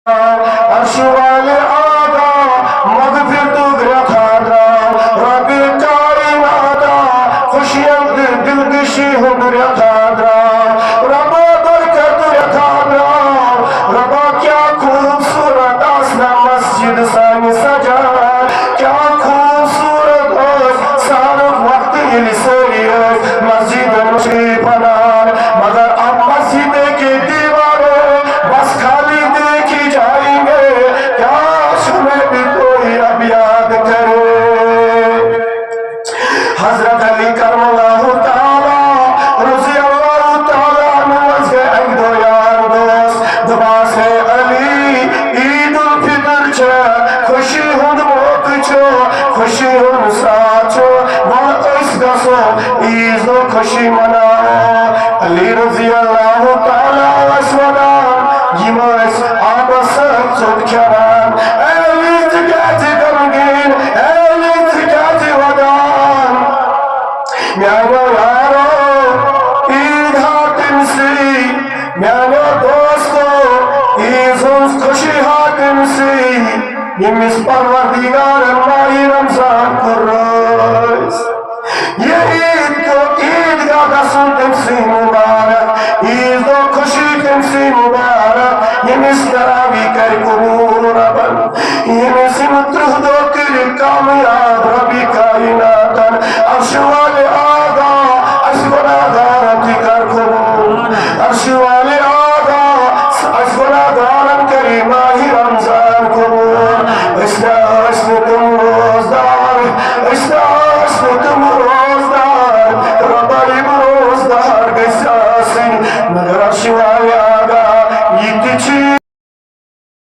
ارشوال آدا مغفر تو گرخانا ربی کائناتا خوشیاں دلگشی ہو گرخانا ربا برکت گرخانا ربا کیا خوبصورت آسنا مسجد سانی سجا کیا خوبصورت آس سارف وقت لسری مسجد مشری پنار مگر اب مسجد کے دیواروں بس خالی دیکھی جائیں گے کاش میں بھی کوئی اب یاد کرے حضرت علی کرم اللہ تعالی رضی اللہ تعالی عنہ سے ایک دو یار دوست دعا سے علی عید الفطر چھے خوشی ہن موقع چھو خوشی ہن ساتھ چھو وقت اس گسو عید و خوشی مناؤ علی رضی اللہ تعالی وسلم یمس آبس صد کران ایلیت گاتی دمگین ایلیت گاتی ودان میانو یارو عید حاکم سی میانو دوستو عید خوشی حاکم سی یمس پروردگار ماہی رمضان کرس یہ عید کو عید کا قسم تمسی مبارک عید و خوشی تمسی مبارک یہ مستراوی کر قبول ربن یہ مسمتر دو کر کامیاب ربی کائناتن ارشوال آگا اشبنا دارتی کر قبول ارشوال